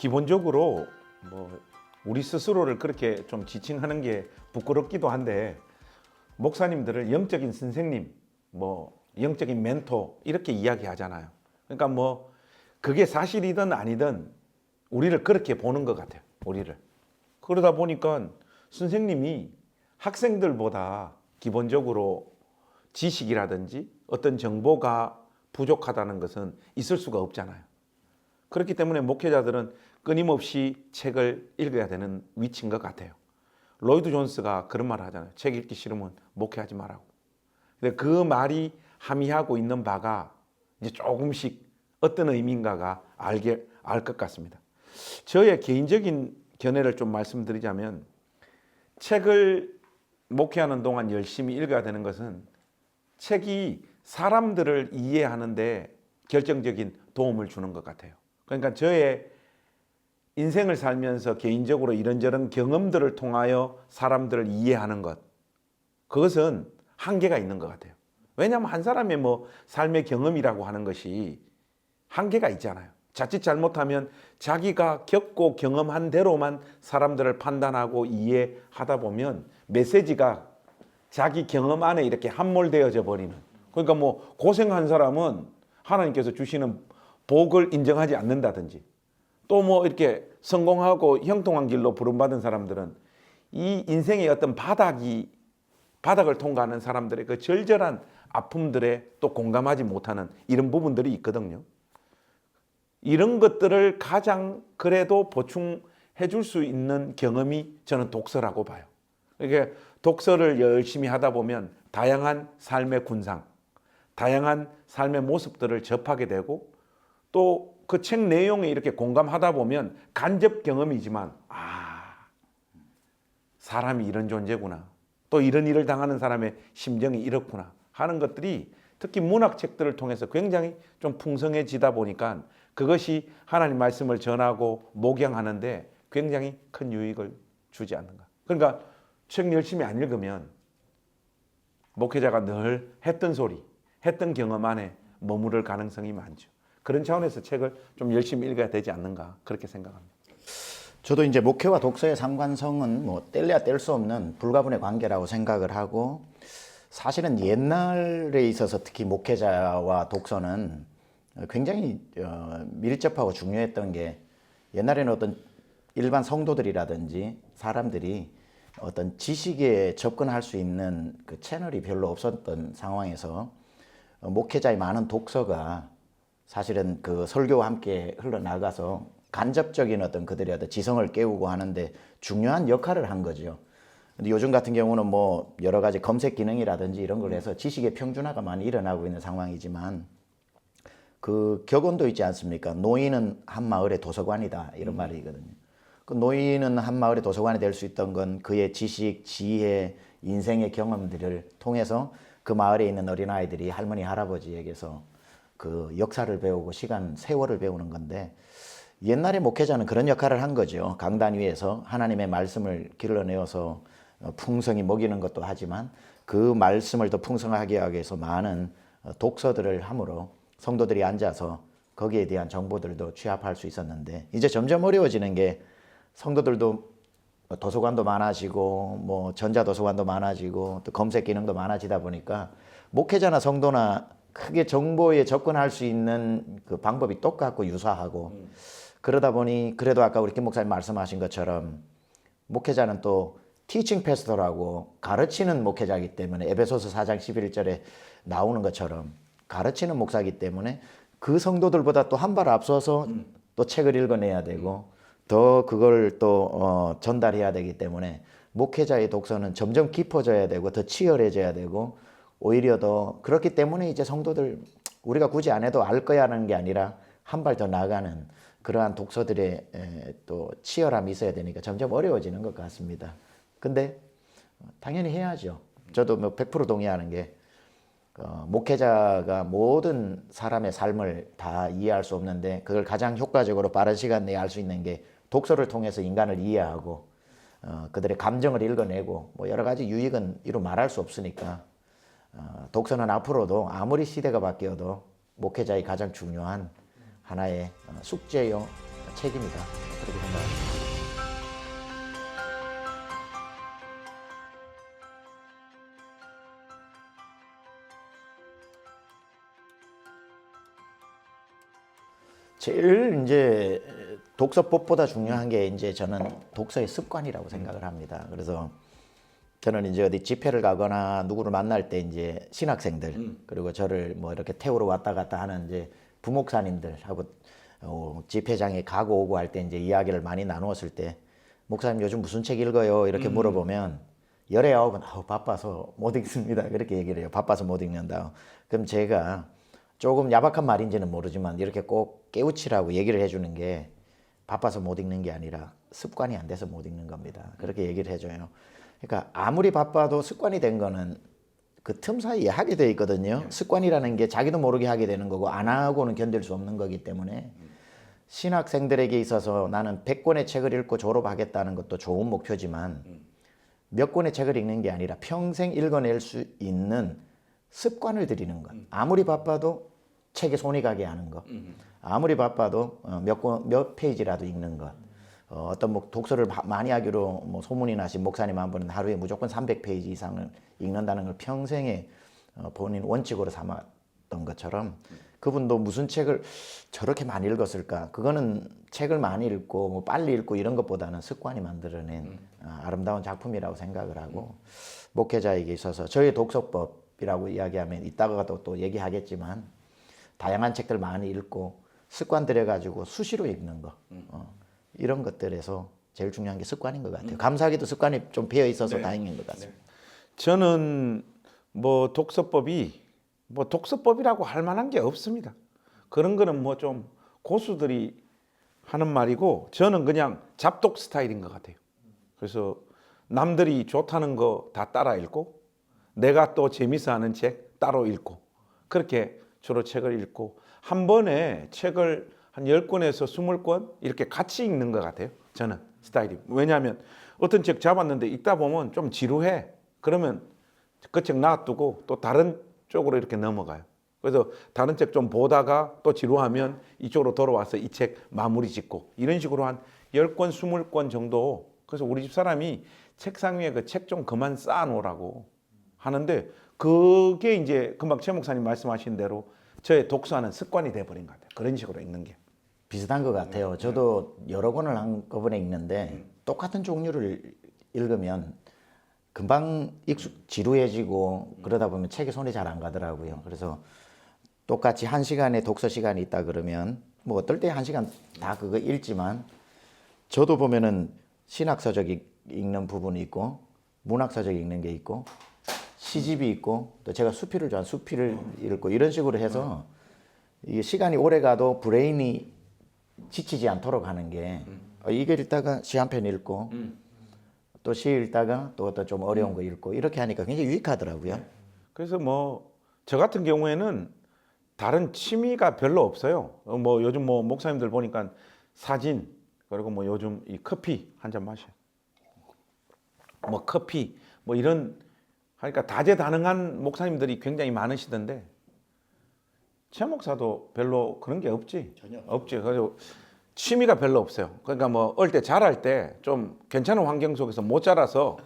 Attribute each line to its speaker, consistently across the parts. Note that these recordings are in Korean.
Speaker 1: 기본적으로 뭐 우리 스스로를 그렇게 좀 지칭하는 게 부끄럽기도 한데 목사님들을 영적인 선생님, 뭐 영적인 멘토 이렇게 이야기하잖아요. 그러니까 뭐 그게 사실이든 아니든 우리를 그렇게 보는 것 같아요. 우리를. 그러다 보니까 선생님이 학생들보다 기본적으로 지식이라든지 어떤 정보가 부족하다는 것은 있을 수가 없잖아요. 그렇기 때문에 목회자들은 끊임없이 책을 읽어야 되는 위치인 것 같아요. 로이드 존스가 그런 말을 하잖아요. 책 읽기 싫으면 목회하지 말라고. 근데 그 말이 함의하고 있는 바가 이제 조금씩 어떤 의미인가가 알 것 같습니다. 저의 개인적인 견해를 좀 말씀드리자면 책을 목회하는 동안 열심히 읽어야 되는 것은 책이 사람들을 이해하는데 결정적인 도움을 주는 것 같아요. 그러니까 저의 인생을 살면서 개인적으로 이런저런 경험들을 통하여 사람들을 이해하는 것, 그것은 한계가 있는 것 같아요. 왜냐하면 한 사람의 뭐 삶의 경험이라고 하는 것이 한계가 있잖아요. 자칫 잘못하면 자기가 겪고 경험한 대로만 사람들을 판단하고 이해하다 보면 메시지가 자기 경험 안에 이렇게 함몰되어져 버리는. 그러니까 뭐 고생한 사람은 하나님께서 주시는 복을 인정하지 않는다든지, 또 뭐 이렇게 성공하고 형통한 길로 부름받은 사람들은 이 인생의 어떤 바닥을 통과하는 사람들의 그 절절한 아픔들에 또 공감하지 못하는 이런 부분들이 있거든요. 이런 것들을 가장 그래도 보충해 줄 수 있는 경험이 저는 독서라고 봐요. 이게 독서를 열심히 하다 보면 다양한 삶의 군상, 다양한 삶의 모습들을 접하게 되고, 또 그 책 내용에 이렇게 공감하다 보면 간접 경험이지만 사람이 이런 존재구나, 또 이런 일을 당하는 사람의 심정이 이렇구나 하는 것들이 특히 문학책들을 통해서 굉장히 좀 풍성해지다 보니까 그것이 하나님 말씀을 전하고 목양하는데 굉장히 큰 유익을 주지 않는가. 그러니까 책 열심히 안 읽으면 목회자가 늘 했던 소리, 했던 경험 안에 머무를 가능성이 많죠. 그런 차원에서 책을 좀 열심히 읽어야 되지 않는가, 그렇게 생각합니다.
Speaker 2: 저도 이제 목회와 독서의 상관성은 뭐 뗄래야 뗄 수 없는 불가분의 관계라고 생각을 하고, 사실은 옛날에 있어서 특히 목회자와 독서는 굉장히 밀접하고 중요했던 게, 옛날에는 어떤 일반 성도들이라든지 사람들이 어떤 지식에 접근할 수 있는 그 채널이 별로 없었던 상황에서 목회자의 많은 독서가 사실은 그 설교와 함께 흘러나가서 간접적인 어떤 그들의 어떤 지성을 깨우고 하는데 중요한 역할을 한 거죠. 근데 요즘 같은 경우는 뭐 여러 가지 검색 기능이라든지 이런 걸 해서 지식의 평준화가 많이 일어나고 있는 상황이지만, 그 격언도 있지 않습니까? 노인은 한 마을의 도서관이다, 이런 말이 있거든요. 그 노인은 한 마을의 도서관이 될 수 있던 건 그의 지식, 지혜, 인생의 경험들을 통해서 그 마을에 있는 어린아이들이 할머니, 할아버지에게서 그 역사를 배우고 세월을 배우는 건데, 옛날에 목회자는 그런 역할을 한 거죠. 강단 위에서 하나님의 말씀을 길러내어서 풍성히 먹이는 것도 하지만 그 말씀을 더 풍성하게 하기 위해서 많은 독서들을 함으로 성도들이 앉아서 거기에 대한 정보들도 취합할 수 있었는데, 이제 점점 어려워지는 게, 성도들도 도서관도 많아지고 뭐 전자도서관도 많아지고 또 검색 기능도 많아지다 보니까 목회자나 성도나 크게 정보에 접근할 수 있는 그 방법이 똑같고 유사하고, 그러다 보니 그래도 아까 우리 김 목사님 말씀하신 것처럼 목회자는 또 티칭 패스터라고 가르치는 목회자이기 때문에, 에베소서 4장 11절에 나오는 것처럼 가르치는 목사이기 때문에 그 성도들보다 또 한 발 앞서서 또 책을 읽어내야 되고 더 그걸 또 전달해야 되기 때문에 목회자의 독서는 점점 깊어져야 되고 더 치열해져야 되고, 오히려 더 그렇기 때문에 이제 성도들 우리가 굳이 안 해도 알 거야 하는 게 아니라 한 발 더 나가는 그러한 독서들의 또 치열함이 있어야 되니까 점점 어려워지는 것 같습니다. 근데 당연히 해야죠. 저도 뭐 100% 동의하는 게, 목회자가 모든 사람의 삶을 다 이해할 수 없는데 그걸 가장 효과적으로 빠른 시간 내에 알 수 있는 게 독서를 통해서 인간을 이해하고 그들의 감정을 읽어내고 뭐 여러 가지 유익은 이루 말할 수 없으니까, 독서는 앞으로도 아무리 시대가 바뀌어도 목회자의 가장 중요한 하나의 숙제요 책임이다, 그렇게 생각합니다. 제일 이제 독서법보다 중요한 게 이제 저는 독서의 습관이라고 생각을 합니다. 그래서 저는 이제 어디 집회를 가거나 누구를 만날 때 이제 신학생들 그리고 저를 뭐 이렇게 태우러 왔다 갔다 하는 이제 부목사님들하고 집회장에 가고 오고 할 때 이제 이야기를 많이 나누었을 때 목사님 요즘 무슨 책 읽어요? 이렇게 물어보면 열의 아홉은 바빠서 못 읽습니다. 그렇게 얘기를 해요. 바빠서 못 읽는다. 그럼 제가 조금 야박한 말인지는 모르지만 이렇게 꼭 깨우치라고 얘기를 해주는 게 바빠서 못 읽는 게 아니라 습관이 안 돼서 못 읽는 겁니다. 그렇게 얘기를 해줘요. 그러니까 아무리 바빠도 습관이 된 거는 그 틈 사이에 하게 돼 있거든요. 습관이라는 게 자기도 모르게 하게 되는 거고 안 하고는 견딜 수 없는 거기 때문에 신학생들에게 있어서 나는 100권의 책을 읽고 졸업하겠다는 것도 좋은 목표지만 몇 권의 책을 읽는 게 아니라 평생 읽어낼 수 있는 습관을 들이는 것. 아무리 바빠도 책에 손이 가게 하는 것. 아무리 바빠도 몇 페이지라도 읽는 것. 어떤 뭐 독서를 많이 하기로 뭐 소문이 나신 목사님 한 분은 하루에 무조건 300페이지 이상을 읽는다는 걸 평생에 본인 원칙으로 삼았던 것처럼 그분도 무슨 책을 저렇게 많이 읽었을까? 그거는 책을 많이 읽고 뭐 빨리 읽고 이런 것보다는 습관이 만들어낸 아름다운 작품이라고 생각을 하고 목회자에게 있어서 저의 독서법이라고 이야기하면 이따가도 또 얘기하겠지만 다양한 책들 많이 읽고 습관 들여가지고 수시로 읽는 거 이런 것들에서 제일 중요한 게 습관인 것 같아요. 감사하게도 습관이 좀 배어 있어서 다행인 것 같습니다.
Speaker 1: 저는 뭐 독서법이 뭐 독서법이라고 할 만한 게 없습니다. 그런 거는 뭐 좀 고수들이 하는 말이고 저는 그냥 잡독 스타일인 것 같아요. 그래서 남들이 좋다는 거 다 따라 읽고 내가 또 재밌어 하는 책 따로 읽고 그렇게 주로 책을 읽고 한 번에 책을 한 10권에서 20권 이렇게 같이 읽는 것 같아요. 저는 스타일이. 왜냐하면 어떤 책 잡았는데 읽다 보면 좀 지루해. 그러면 그 책 놔두고 또 다른 쪽으로 이렇게 넘어가요. 그래서 다른 책 좀 보다가 또 지루하면 이쪽으로 돌아와서 이 책 마무리 짓고 이런 식으로 한 10권, 20권 정도. 그래서 우리 집 사람이 책상 위에 그 책 좀 그만 쌓아놓으라고 하는데 그게 이제 금방 최 목사님 말씀하신 대로 저의 독서하는 습관이 돼버린 것 같아요. 그런 식으로 읽는 게.
Speaker 2: 비슷한 것 같아요. 저도 여러 권을 한꺼번에 읽는데 똑같은 종류를 읽으면 금방 지루해지고 그러다 보면 책에 손이 잘 안 가더라고요. 그래서 똑같이 1시간의 독서 시간이 있다 그러면 뭐 어떨 때 1시간 다 그거 읽지만 저도 보면은 신학서적 읽는 부분이 있고 문학서적 읽는 게 있고 시집이 있고 또 제가 수필을 좋아하는 수필을 읽고 이런 식으로 해서 이게 시간이 오래 가도 브레인이 지치지 않도록 하는 게 이걸 읽다가 시 한 편 읽고 또 시 읽다가 또 어떤 좀 어려운 거 읽고 이렇게 하니까 굉장히 유익하더라고요.
Speaker 1: 그래서 뭐 저 같은 경우에는 다른 취미가 별로 없어요. 뭐 요즘 뭐 목사님들 보니까 사진 그리고 뭐 요즘 이 커피 한 잔 마셔. 뭐 커피 뭐 이런 하니까 다재다능한 목사님들이 굉장히 많으시던데 최 목사도 별로 그런 게 없지.
Speaker 2: 전혀
Speaker 1: 없지. 그래서 취미가 별로 없어요. 그러니까 뭐 어릴 때 자랄 때 좀 괜찮은 환경 속에서 못 자라서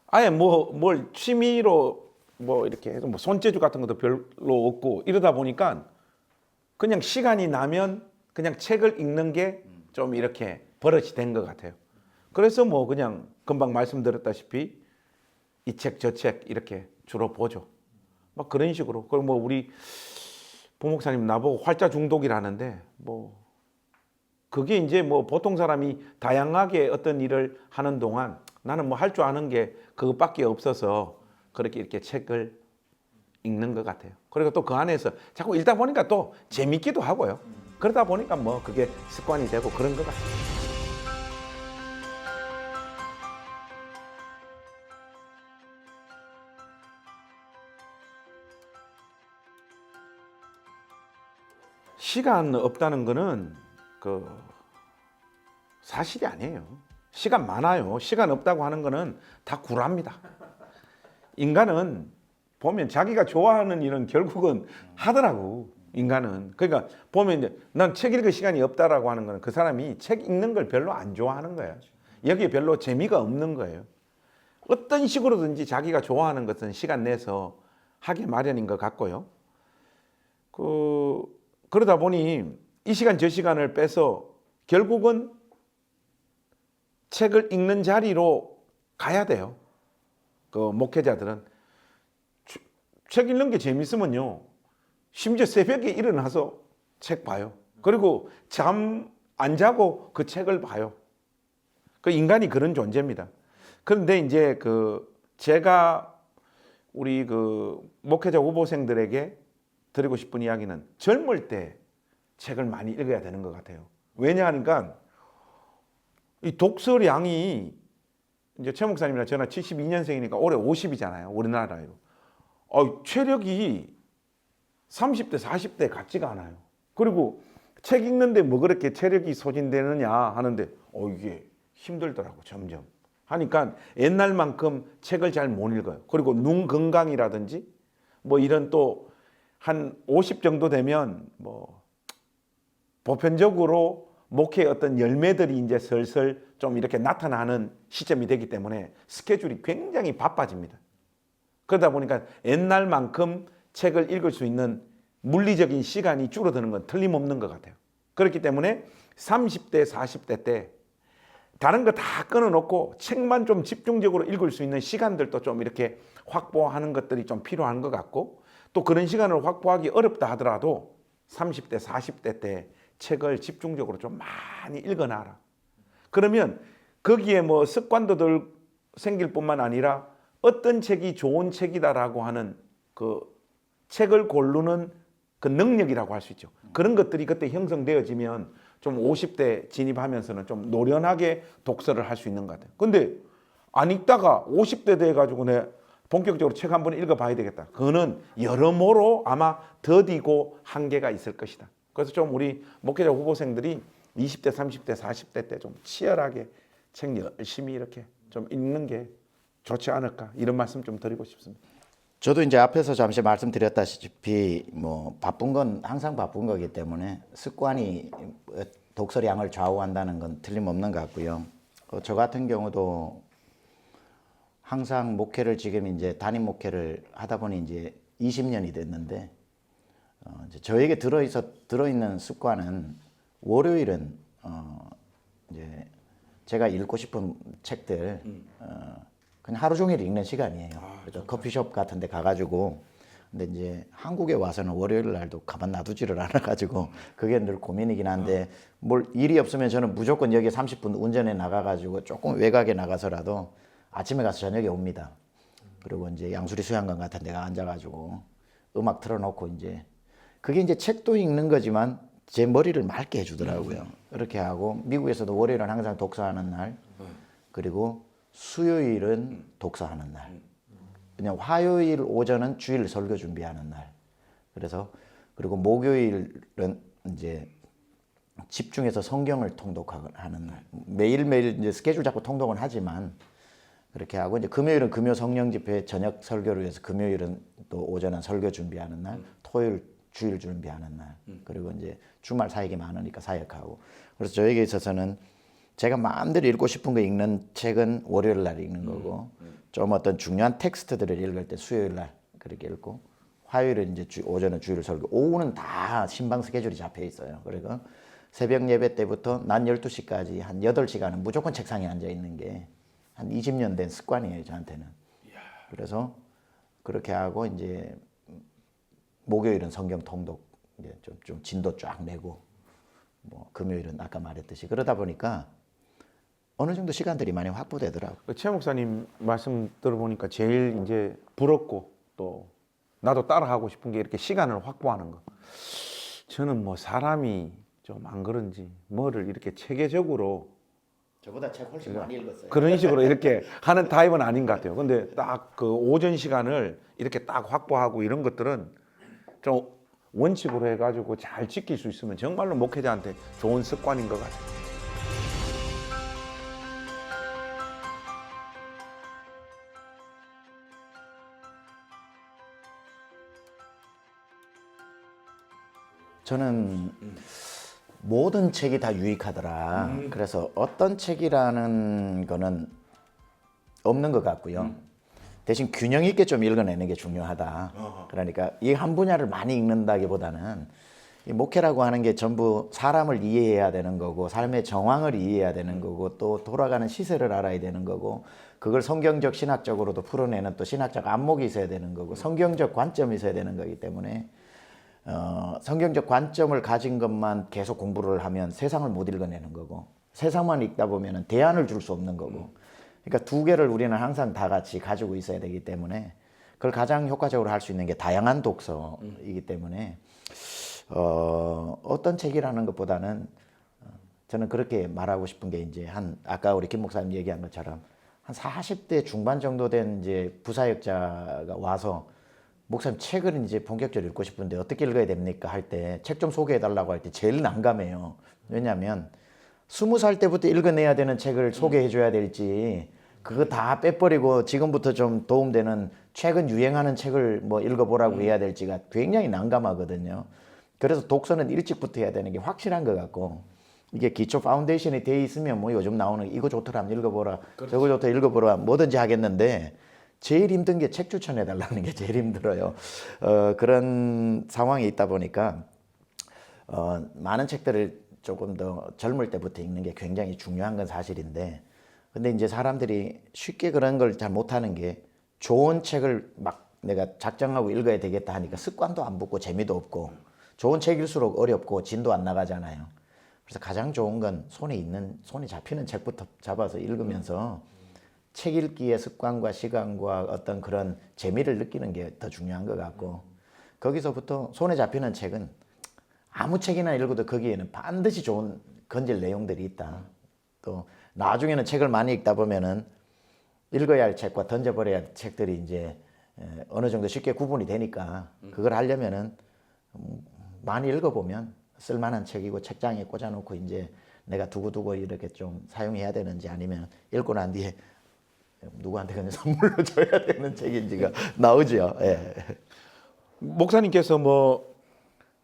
Speaker 1: 아예 뭐 뭘 취미로 뭐 이렇게 해서 뭐 손재주 같은 것도 별로 없고 이러다 보니까 그냥 시간이 나면 그냥 책을 읽는 게 좀 이렇게 버릇이 된 것 같아요. 그래서 뭐 그냥 금방 말씀드렸다시피 이 책 저 책 이렇게 주로 보죠. 막 그런 식으로. 그리고 뭐 우리 부목사님 나보고 활자 중독이라는데 뭐 그게 이제 뭐 보통 사람이 다양하게 어떤 일을 하는 동안 나는 뭐 할 줄 아는 게 그것밖에 없어서 그렇게 이렇게 책을 읽는 것 같아요. 그리고 또 그 안에서 자꾸 읽다 보니까 또 재밌기도 하고요. 그러다 보니까 뭐 그게 습관이 되고 그런 것 같아요. 시간 없다는 거는 그 사실이 아니에요. 시간 많아요. 시간 없다고 하는 거는 다 구라입니다. 인간은 보면 자기가 좋아하는 일은 결국은 하더라고. 인간은. 그러니까 보면 이제 난 책 읽을 시간이 없다라고 하는 거는 그 사람이 책 읽는 걸 별로 안 좋아하는 거예요. 여기에 별로 재미가 없는 거예요. 어떤 식으로든지 자기가 좋아하는 것은 시간 내서 하기 마련인 것 같고요. 그러다 보니 이 시간 저 시간을 빼서 결국은 책을 읽는 자리로 가야 돼요. 그 목회자들은 책 읽는 게 재밌으면요. 심지어 새벽에 일어나서 책 봐요. 그리고 잠 안 자고 그 책을 봐요. 그 인간이 그런 존재입니다. 그런데 이제 제가 우리 목회자 후보생들에게 드리고 싶은 이야기는 젊을 때 책을 많이 읽어야 되는 것 같아요. 왜냐하니까 이 독서량이 이제 최 목사님이나 저나 72년생이니까 올해 50이잖아요. 우리나라로. 체력이 30대, 40대 같지가 않아요. 그리고 책 읽는데 뭐 그렇게 체력이 소진되느냐 하는데 이게 힘들더라고 점점. 하니까 옛날만큼 책을 잘 못 읽어요. 그리고 눈 건강이라든지 뭐 이런 또 한 50 정도 되면 뭐 보편적으로 목회의 어떤 열매들이 이제 슬슬 좀 이렇게 나타나는 시점이 되기 때문에 스케줄이 굉장히 바빠집니다. 그러다 보니까 옛날만큼 책을 읽을 수 있는 물리적인 시간이 줄어드는 건 틀림없는 것 같아요. 그렇기 때문에 30대, 40대 때 다른 거 다 끊어놓고 책만 좀 집중적으로 읽을 수 있는 시간들도 좀 이렇게 확보하는 것들이 좀 필요한 것 같고 또 그런 시간을 확보하기 어렵다 하더라도 30대, 40대 때 책을 집중적으로 좀 많이 읽어놔라. 그러면 거기에 뭐 습관도 들 생길 뿐만 아니라 어떤 책이 좋은 책이다라고 하는 그 책을 고르는 그 능력이라고 할 수 있죠. 그런 것들이 그때 형성되어지면 좀 50대 진입하면서는 좀 노련하게 독서를 할 수 있는 것 같아요. 근데 안 읽다가 50대 돼가지고 내 본격적으로 책 한 번 읽어봐야 되겠다. 그거는 여러모로 아마 더디고 한계가 있을 것이다. 그래서 좀 우리 목회자 후보생들이 20대, 30대, 40대 때 좀 치열하게 책 열심히 이렇게 좀 읽는 게 좋지 않을까 이런 말씀 좀 드리고 싶습니다.
Speaker 2: 저도 이제 앞에서 잠시 말씀드렸다시피 뭐 바쁜 건 항상 바쁜 거기 때문에 습관이 독서량을 좌우한다는 건 틀림없는 것 같고요. 저 같은 경우도 항상 목회를 지금 이제 담임 목회를 하다 보니 이제 20년이 됐는데 이제 저에게 들어있는 습관은 월요일은 이제 제가 읽고 싶은 책들 그냥 하루 종일 읽는 시간이에요. 그래서 커피숍 같은 데 가가지고 근데 이제 한국에 와서는 월요일 날도 가만 놔두지를 않아가지고 그게 늘 고민이긴 한데 뭘 일이 없으면 저는 무조건 여기 30분 운전해 나가가지고 조금 외곽에 나가서라도 아침에 가서 저녁에 옵니다. 그리고 이제 양수리 수양관 같은 데 앉아가지고 음악 틀어놓고 이제 그게 이제 책도 읽는 거지만 제 머리를 맑게 해주더라고요. 이렇게 하고 미국에서도 월요일은 항상 독서하는 날 그리고 수요일은 독서하는 날 그냥 화요일 오전은 주일 설교 준비하는 날 그래서 그리고 목요일은 이제 집중해서 성경을 통독하는 날 매일매일 이제 스케줄 잡고 통독은 하지만 그렇게 하고 이제 금요일은 금요 성령 집회 저녁 설교를 위해서 금요일은 또 오전은 설교 준비하는 날 토요일 주일 준비하는 날 그리고 이제 주말 사역이 많으니까 사역하고 그래서 저에게 있어서는 제가 마음대로 읽고 싶은 거 읽는 책은 월요일 날 읽는 거고 좀 어떤 중요한 텍스트들을 읽을 때 수요일 날 그렇게 읽고 화요일은 이제 오전은 주일 설교 오후는 다 신방 스케줄이 잡혀 있어요. 그리고 새벽 예배 때부터 낮 12시까지 한 8시간은 무조건 책상에 앉아 있는 게 한 20년 된 습관이에요 저한테는. 그래서 그렇게 하고 이제 목요일은 성경 통독 이제 좀 진도 쫙 내고 뭐 금요일은 아까 말했듯이 그러다 보니까 어느 정도 시간들이 많이 확보되더라고요.
Speaker 1: 최 목사님 말씀 들어보니까 제일 이제 부럽고 또 나도 따라하고 싶은 게 이렇게 시간을 확보하는 거. 저는 뭐 사람이 좀 안 그런지 뭐를 이렇게 체계적으로
Speaker 2: 저보다 책 훨씬 많이 읽었어요.
Speaker 1: 그런 식으로 이렇게 하는 타입은 아닌 것 같아요. 근데 딱 그 오전 시간을 이렇게 딱 확보하고 이런 것들은 좀 원칙으로 해가지고 잘 지킬 수 있으면 정말로 목회자한테 좋은 습관인 것 같아요.
Speaker 2: 저는 모든 책이 다 유익하더라. 그래서 어떤 책이라는 거는 없는 것 같고요. 대신 균형 있게 좀 읽어내는 게 중요하다. 그러니까 이 한 분야를 많이 읽는다기보다는 이 목회라고 하는 게 전부 사람을 이해해야 되는 거고 삶의 정황을 이해해야 되는 거고 또 돌아가는 시세를 알아야 되는 거고 그걸 성경적 신학적으로도 풀어내는 또 신학적 안목이 있어야 되는 거고 성경적 관점이 있어야 되는 거기 때문에 성경적 관점을 가진 것만 계속 공부를 하면 세상을 못 읽어내는 거고 세상만 읽다 보면 대안을 줄 수 없는 거고 그러니까 두 개를 우리는 항상 다 같이 가지고 있어야 되기 때문에 그걸 가장 효과적으로 할 수 있는 게 다양한 독서이기 때문에 어떤 책이라는 것보다는 저는 그렇게 말하고 싶은 게 이제 아까 우리 김 목사님 얘기한 것처럼 한 40대 중반 정도 된 이제 부사역자가 와서 목사님 책을 이제 본격적으로 읽고 싶은데 어떻게 읽어야 됩니까? 할 때 책 좀 소개해 달라고 할 때 제일 난감해요. 왜냐하면 20살 때부터 읽어내야 되는 책을 소개해 줘야 될지 그거 다 빼버리고 지금부터 좀 도움되는 최근 유행하는 책을 뭐 읽어보라고 해야 될지가 굉장히 난감하거든요. 그래서 독서는 일찍부터 해야 되는 게 확실한 것 같고 이게 기초 파운데이션이 돼 있으면 뭐 요즘 나오는 이거 좋더라 한번 읽어보라 저거 좋다 읽어보라 뭐든지 하겠는데 제일 힘든 게 책 추천해 달라는 게 제일 힘들어요. 그런 상황이 있다 보니까 많은 책들을 조금 더 젊을 때부터 읽는 게 굉장히 중요한 건 사실인데 근데 이제 사람들이 쉽게 그런 걸 잘 못하는 게 좋은 책을 막 내가 작정하고 읽어야 되겠다 하니까 습관도 안 붙고 재미도 없고 좋은 책일수록 어렵고 진도 안 나가잖아요. 그래서 가장 좋은 건 손에 잡히는 책부터 잡아서 읽으면서 책 읽기의 습관과 시간과 어떤 그런 재미를 느끼는 게 더 중요한 것 같고 거기서부터 손에 잡히는 책은 아무 책이나 읽어도 거기에는 반드시 좋은 건질 내용들이 있다. 또 나중에는 책을 많이 읽다 보면은 읽어야 할 책과 던져버려야 할 책들이 이제 어느 정도 쉽게 구분이 되니까 그걸 하려면은 많이 읽어보면 쓸만한 책이고 책장에 꽂아놓고 이제 내가 두고두고 이렇게 좀 사용해야 되는지 아니면 읽고 난 뒤에 누구한테 그냥 선물로 줘야 되는 책인지가 나오죠. 예.
Speaker 1: 목사님께서 뭐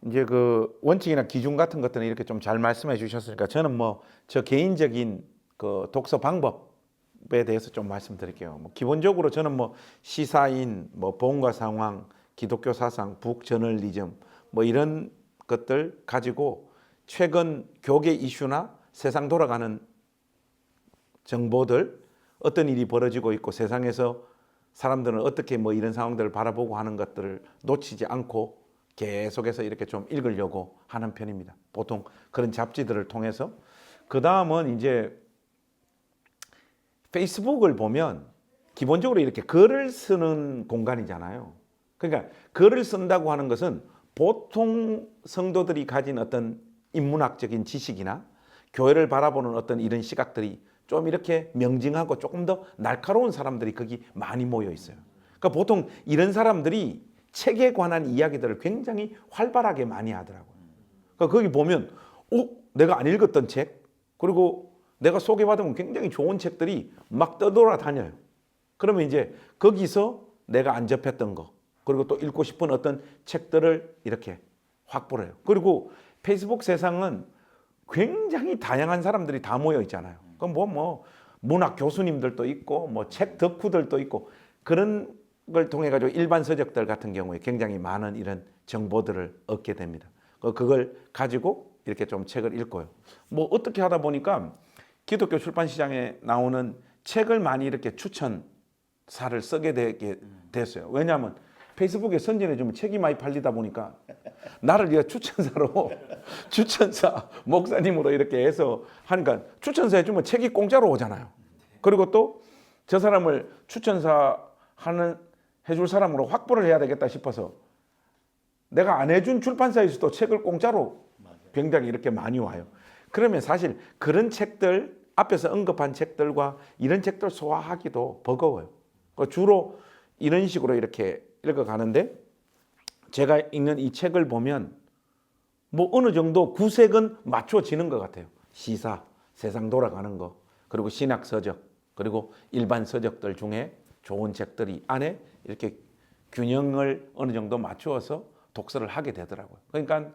Speaker 1: 이제 그 원칙이나 기준 같은 것들은 이렇게 좀 잘 말씀해 주셨으니까 저는 뭐 저 개인적인 그 독서 방법에 대해서 좀 말씀드릴게요. 뭐 기본적으로 저는 뭐 시사인, 뭐 본과 상황, 기독교 사상, 북저널리즘 뭐 이런 것들 가지고 최근 교계 이슈나 세상 돌아가는 정보들 어떤 일이 벌어지고 있고 세상에서 사람들은 어떻게 뭐 이런 상황들을 바라보고 하는 것들을 놓치지 않고 계속해서 이렇게 좀 읽으려고 하는 편입니다. 보통 그런 잡지들을 통해서. 그 다음은 이제 페이스북을 보면 기본적으로 이렇게 글을 쓰는 공간이잖아요. 그러니까 글을 쓴다고 하는 것은 보통 성도들이 가진 어떤 인문학적인 지식이나 교회를 바라보는 어떤 이런 시각들이 좀 이렇게 명징하고 조금 더 날카로운 사람들이 거기 많이 모여 있어요. 그러니까 보통 이런 사람들이 책에 관한 이야기들을 굉장히 활발하게 많이 하더라고요. 그러니까 거기 보면 내가 안 읽었던 책 그리고 내가 소개받으면 굉장히 좋은 책들이 막 떠돌아다녀요. 그러면 이제 거기서 내가 안 접했던 거 그리고 또 읽고 싶은 어떤 책들을 이렇게 확보를 해요. 그리고 페이스북 세상은 굉장히 다양한 사람들이 다 모여 있잖아요. 그럼 뭐 문학 교수님들도 있고 뭐 책 덕후들도 있고 그런 걸 통해 가지고 일반 서적들 같은 경우에 굉장히 많은 이런 정보들을 얻게 됩니다. 그걸 가지고 이렇게 좀 책을 읽고요. 뭐 어떻게 하다 보니까 기독교 출판 시장에 나오는 책을 많이 이렇게 추천사를 쓰게 되게 됐어요. 왜냐하면 페이스북에 선전해 주면 책이 많이 팔리다 보니까 나를 이제 추천사로 추천사 목사님으로 이렇게 해서 하니까 추천사 해주면 책이 공짜로 오잖아요. 그리고 또 저 사람을 추천사 해줄 사람으로 확보를 해야 되겠다 싶어서 내가 안 해준 출판사에서도 책을 공짜로 굉장히 이렇게 많이 와요. 그러면 사실 그런 책들 앞에서 언급한 책들과 이런 책들 소화하기도 버거워요. 주로 이런 식으로 이렇게 읽어가는데 제가 읽는 이 책을 보면 뭐 어느 정도 구색은 맞춰지는 것 같아요. 시사, 세상 돌아가는 거, 그리고 신학 서적, 그리고 일반 서적들 중에 좋은 책들이 안에 이렇게 균형을 어느 정도 맞추어서 독서를 하게 되더라고요. 그러니까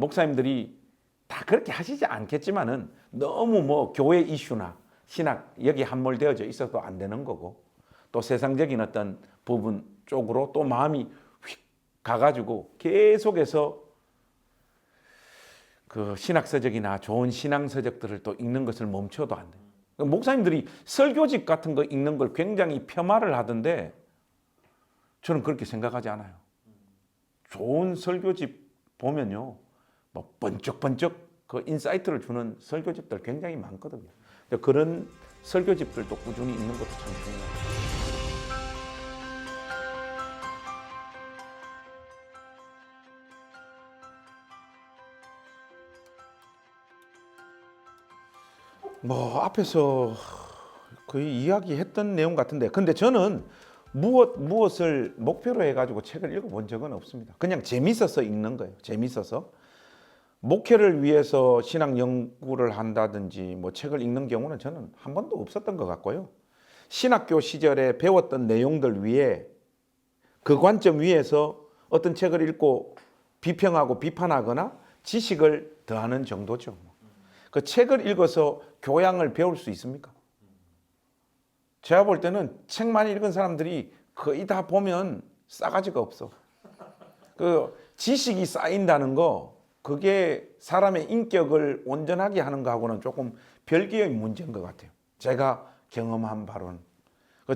Speaker 1: 목사님들이 다 그렇게 하시지 않겠지만은 너무 뭐 교회 이슈나 신학 여기 함몰되어져 있어도 안 되는 거고 또 세상적인 어떤 부분 쪽으로 또 마음이 휙 가가지고 계속해서 그 신학서적이나 좋은 신앙서적들을 또 읽는 것을 멈춰도 안 돼요. 목사님들이 설교집 같은 거 읽는 걸 굉장히 폄하를 하던데 저는 그렇게 생각하지 않아요. 좋은 설교집 보면요, 뭐 번쩍번쩍 그 인사이트를 주는 설교집들 굉장히 많거든요. 그런 설교집들도 꾸준히 읽는 것도 참 중요해요. 뭐 앞에서 거의 이야기했던 내용 같은데, 근데 저는 무엇을 목표로 해가지고 책을 읽어본 적은 없습니다. 그냥 재밌어서 읽는 거예요. 재밌어서. 목회를 위해서 신학 연구를 한다든지 뭐 책을 읽는 경우는 저는 한 번도 없었던 것 같고요. 신학교 시절에 배웠던 내용들 위에 그 관점 위에서 어떤 책을 읽고 비평하고 비판하거나 지식을 더하는 정도죠. 그 책을 읽어서 교양을 배울 수 있습니까? 제가 볼 때는 책만 읽은 사람들이 거의 다 보면 싸가지가 없어. 그 지식이 쌓인다는 거, 그게 사람의 인격을 온전하게 하는 거하고는 조금 별개의 문제인 것 같아요. 제가 경험한 바로는.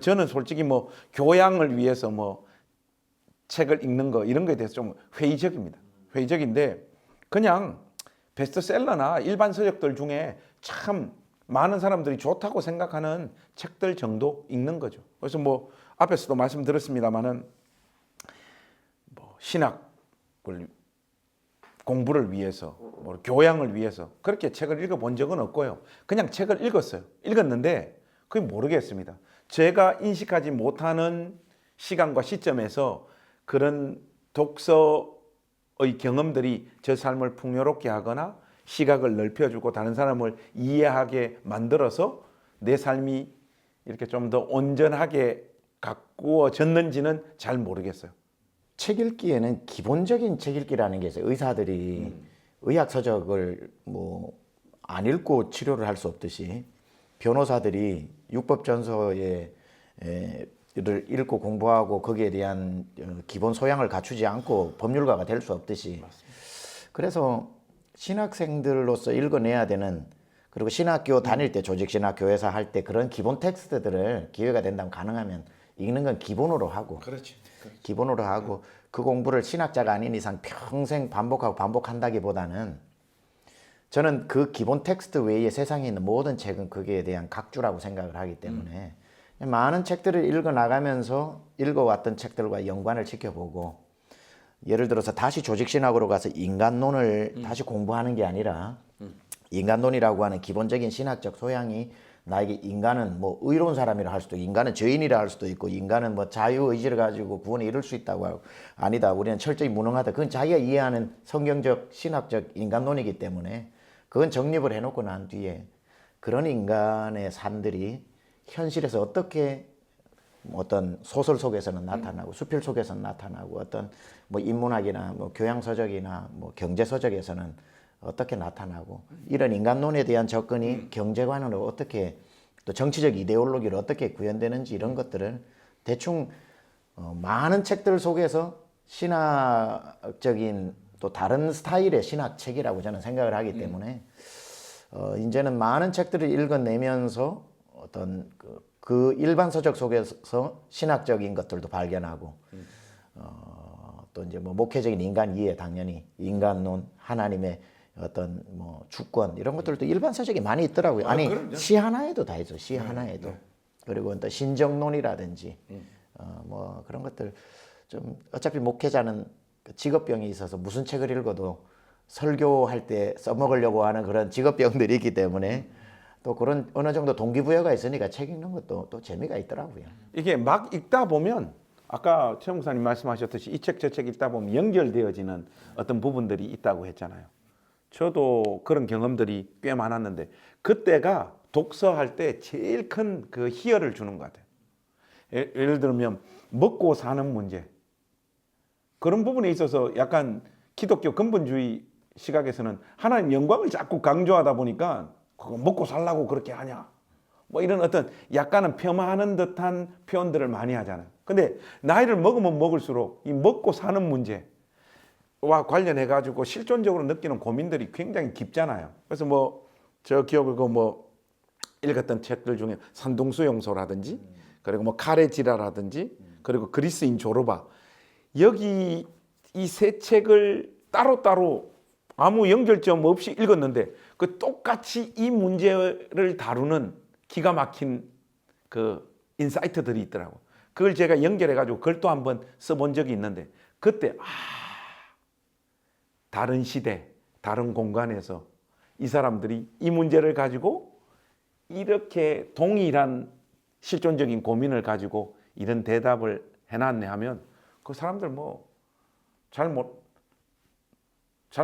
Speaker 1: 저는 솔직히 뭐 교양을 위해서 뭐 책을 읽는 거 이런 거에 대해서 좀 회의적입니다. 회의적인데 그냥 베스트셀러나 일반 서적들 중에 참 많은 사람들이 좋다고 생각하는 책들 정도 읽는 거죠. 그래서 뭐 앞에서도 말씀드렸습니다만은 뭐 신학을 공부를 위해서, 뭐 교양을 위해서 그렇게 책을 읽어본 적은 없고요. 그냥 책을 읽었어요. 읽었는데 그게 모르겠습니다. 제가 인식하지 못하는 시간과 시점에서 그런 독서의 경험들이 제 삶을 풍요롭게 하거나 시각을 넓혀주고 다른 사람을 이해하게 만들어서 내 삶이 이렇게 좀 더 온전하게 가꾸어졌는지는 잘 모르겠어요.
Speaker 2: 책 읽기에는 기본적인 책 읽기라는 게 있어요. 의사들이 의학 서적을 뭐 안 읽고 치료를 할 수 없듯이 변호사들이 를 읽고 공부하고 거기에 대한 기본 소양을 갖추지 않고 법률가가 될 수 없듯이 그래서 신학생들로서 읽어내야 되는 그리고 신학교 다닐 때 조직신학교에서 할 때 그런 기본 텍스트들을 기회가 된다면 가능하면 읽는 건 기본으로 하고
Speaker 1: 그렇지.
Speaker 2: 기본으로 하고 그 공부를 신학자가 아닌 이상 평생 반복하고 반복한다기보다는 저는 그 기본 텍스트 외에 세상에 있는 모든 책은 거기에 대한 각주라고 생각을 하기 때문에 많은 책들을 읽어 나가면서 읽어왔던 책들과 연관을 지켜보고 예를 들어서 다시 조직신학으로 가서 인간론을 다시 공부하는 게 아니라 인간론이라고 하는 기본적인 신학적 소양이 나에게 인간은 뭐 의로운 사람이라 할 수도 있고 인간은 죄인이라 할 수도 있고 인간은 뭐 자유의지를 가지고 구원에 이룰 수 있다고 하고 아니다 우리는 철저히 무능하다 그건 자기가 이해하는 성경적 신학적 인간론이기 때문에 그건 정립을 해놓고 난 뒤에 그런 인간의 삶들이 현실에서 어떻게 어떤 소설 속에서는 나타나고 수필 속에서는 나타나고 어떤 뭐 인문학이나 뭐 교양서적이나 뭐 경제서적에서는 어떻게 나타나고 이런 인간론에 대한 접근이 경제관으로 어떻게 또 정치적 이데올로기로 어떻게 구현되는지 이런 것들을 대충 많은 책들 속에서 신학적인 또 다른 스타일의 신학책이라고 저는 생각을 하기 때문에 이제는 많은 책들을 읽어내면서 어떤 그 일반 서적 속에서 신학적인 것들도 발견하고 또 이제 뭐 목회적인 인간 이해 당연히 인간론 하나님의 어떤 뭐 주권 이런 것들도 일반 서적이 많이 있더라고요. 아니
Speaker 1: 그럼요.
Speaker 2: 시 하나에도 다 있어. 시 하나에도. 그리고 또 신정론이라든지 뭐 그런 것들 좀 어차피 목회자는 그 직업병이 있어서 무슨 책을 읽어도 설교할 때 써먹으려고 하는 그런 직업병들이 있기 때문에 또 그런 어느 정도 동기부여가 있으니까 책 읽는 것도 또 재미가 있더라고요.
Speaker 1: 이게 막 읽다 보면 아까 최 목사님 말씀하셨듯이 이 책 저 책 읽다 보면 연결되어지는 어떤 부분들이 있다고 했잖아요. 저도 그런 경험들이 꽤 많았는데 그때가 독서할 때 제일 큰 그 희열을 주는 것 같아요. 예를 들면 먹고 사는 문제 그런 부분에 있어서 약간 기독교 근본주의 시각에서는 하나님 영광을 자꾸 강조하다 보니까 그거 먹고 살라고 그렇게 하냐 뭐 이런 어떤 약간은 폄하하는 듯한 표현들을 많이 하잖아요. 근데 나이를 먹으면 먹을수록 이 먹고 사는 문제와 관련해 가지고 실존적으로 느끼는 고민들이 굉장히 깊잖아요. 그래서 뭐 저 기억을 뭐 읽었던 책들 중에 산동수용소라든지 그리고 뭐 카레지라라든지 그리고 그리스인 조르바, 여기 이 세 책을 따로따로 아무 연결점 없이 읽었는데 그 똑같이 이 문제를 다루는 기가 막힌 그 인사이트들이 있더라고. 그걸 제가 연결해 가지고 글 또 한번 써본 적이 있는데, 그때 다른 시대, 다른 공간에서 이 사람들이 이 문제를 가지고 이렇게 동일한 실존적인 고민을 가지고 이런 대답을 해놨네 하면 그 사람들 뭐 잘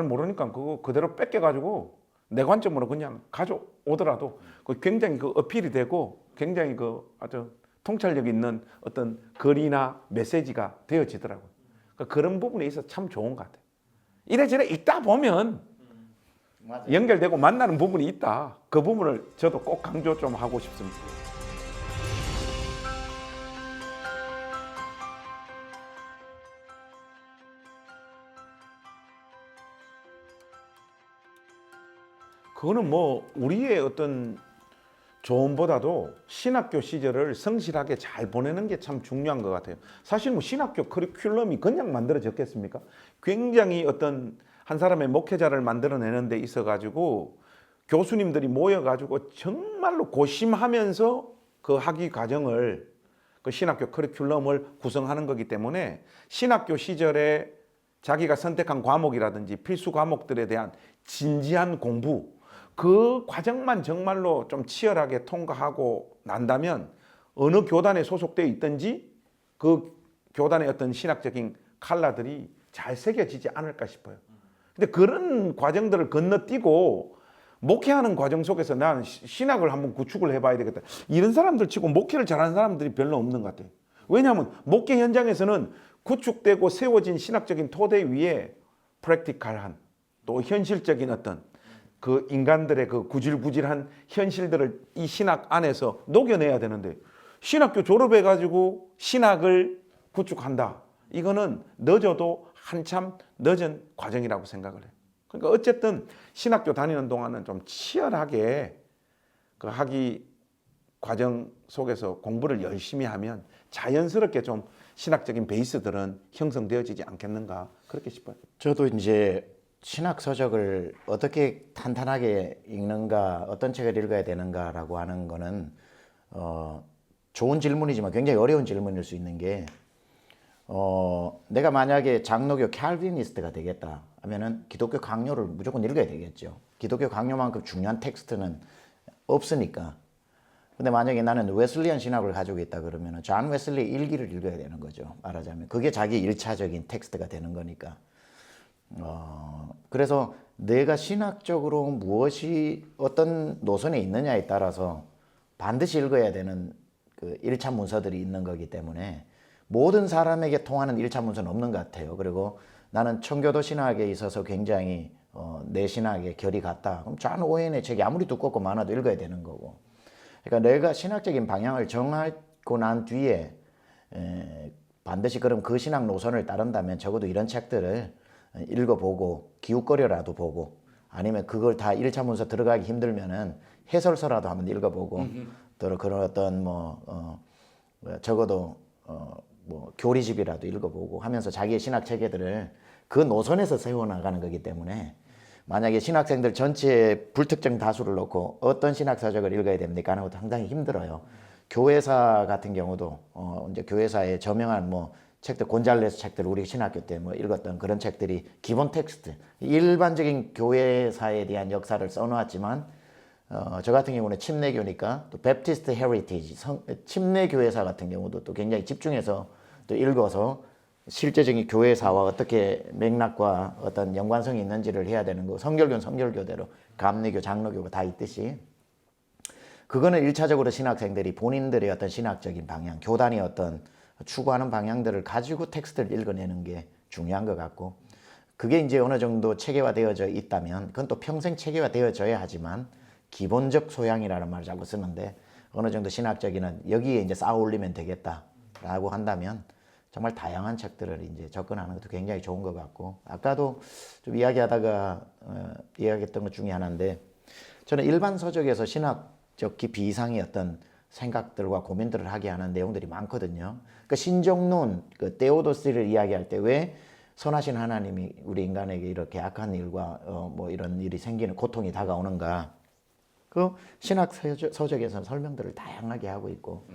Speaker 1: 모르니까 그거 그대로 뺏겨가지고 내 관점으로 그냥 가져오더라도 그 굉장히 그 어필이 되고 굉장히 그 아주 통찰력 있는 어떤 글이나 메시지가 되어지더라고요. 그러니까 그런 부분에 있어서 참 좋은 것 같아요. 이래저래 읽다 보면
Speaker 2: 맞아요.
Speaker 1: 연결되고 만나는 부분이 있다. 그 부분을 저도 꼭 강조 좀 하고 싶습니다. 그거는 뭐 우리의 어떤 조언보다도 신학교 시절을 성실하게 잘 보내는 게 참 중요한 것 같아요. 사실 뭐 신학교 커리큘럼이 그냥 만들어졌겠습니까? 굉장히 어떤 한 사람의 목회자를 만들어내는 데 있어가지고 교수님들이 모여가지고 정말로 고심하면서 그 학위 과정을, 그 신학교 커리큘럼을 구성하는 거기 때문에 신학교 시절에 자기가 선택한 과목이라든지 필수 과목들에 대한 진지한 공부, 그 과정만 정말로 좀 치열하게 통과하고 난다면 어느 교단에 소속되어 있든지 그 교단의 어떤 신학적인 칼라들이 잘 새겨지지 않을까 싶어요. 근데 그런 과정들을 건너뛰고 목회하는 과정 속에서 난 신학을 한번 구축을 해봐야 되겠다, 이런 사람들 치고 목회를 잘하는 사람들이 별로 없는 것 같아요. 왜냐하면 목회 현장에서는 구축되고 세워진 신학적인 토대 위에 프랙티컬한 또 현실적인 어떤 그 인간들의 그 구질구질한 현실들을 이 신학 안에서 녹여내야 되는데, 신학교 졸업해가지고 신학을 구축한다, 이거는 늦어도 한참 늦은 과정이라고 생각을 해요. 그러니까 어쨌든 신학교 다니는 동안은 좀 치열하게 그 학위 과정 속에서 공부를 열심히 하면 자연스럽게 좀 신학적인 베이스들은 형성되어지지 않겠는가, 그렇게 싶어요.
Speaker 2: 저도 이제 신학 서적을 어떻게 탄탄하게 읽는가, 어떤 책을 읽어야 되는가라고 하는 거는 좋은 질문이지만 굉장히 어려운 질문일 수 있는 게, 내가 만약에 장로교 칼비니스트가 되겠다 하면은 기독교 강요를 무조건 읽어야 되겠죠. 기독교 강요만큼 중요한 텍스트는 없으니까. 근데 만약에 나는 웨슬리안 신학을 가지고 있다 그러면은 존 웨슬리 일기를 읽어야 되는 거죠. 말하자면 그게 자기 1차적인 텍스트가 되는 거니까. 그래서 내가 신학적으로 무엇이 어떤 노선에 있느냐에 따라서 반드시 읽어야 되는 그 1차 문서들이 있는 거기 때문에 모든 사람에게 통하는 1차 문서는 없는 것 같아요. 그리고 나는 청교도 신학에 있어서 굉장히 내 신학에 결이 같다. 그럼 존 오웬의 책이 아무리 두껍고 많아도 읽어야 되는 거고. 그러니까 내가 신학적인 방향을 정하고 난 뒤에 반드시 그럼 그 신학 노선을 따른다면 적어도 이런 책들을 읽어보고 기웃거려라도 보고, 아니면 그걸 다 1차 문서 들어가기 힘들면은 해설서라도 한번 읽어보고 또 그런 어떤 적어도 뭐 교리집이라도 읽어보고 하면서 자기의 신학 체계들을 그 노선에서 세워나가는 거기 때문에, 만약에 신학생들 전체에 불특정 다수를 놓고 어떤 신학 서적을 읽어야 됩니까 하는 것도 상당히 힘들어요. 교회사 같은 경우도 이제 교회사의 저명한 뭐 책들, 곤잘레스 책들, 우리 신학교 때 뭐 읽었던 그런 책들이 기본 텍스트, 일반적인 교회사에 대한 역사를 써놓았지만 저 같은 경우는 침례교니까 또 베프티스트 헤리티지, 침례교회사 같은 경우도 또 굉장히 집중해서 또 읽어서 실제적인 교회사와 어떻게 맥락과 어떤 연관성이 있는지를 해야 되는 거, 성결교는 성결교대로 감리교, 장로교가 다 있듯이 그거는 1차적으로 신학생들이 본인들의 어떤 신학적인 방향, 교단이 어떤 추구하는 방향들을 가지고 텍스트를 읽어내는 게 중요한 것 같고, 그게 이제 어느 정도 체계화되어져 있다면 그건 또 평생 체계화되어져야 하지만 기본적 소양이라는 말을 자꾸 쓰는데 어느 정도 신학적인 여기에 이제 쌓아 올리면 되겠다라고 한다면 정말 다양한 책들을 이제 접근하는 것도 굉장히 좋은 것 같고 아까도 좀 이야기하다가 이야기했던 것 중에 하나인데 저는 일반 서적에서 신학적 깊이 이상의 어떤 생각들과 고민들을 하게 하는 내용들이 많거든요. 그 신정론, 그 테오도스를 이야기할 때 왜 선하신 하나님이 우리 인간에게 이렇게 악한 일과 뭐 이런 일이 생기는 고통이 다가오는가? 그 신학 서적에서는 설명들을 다양하게 하고 있고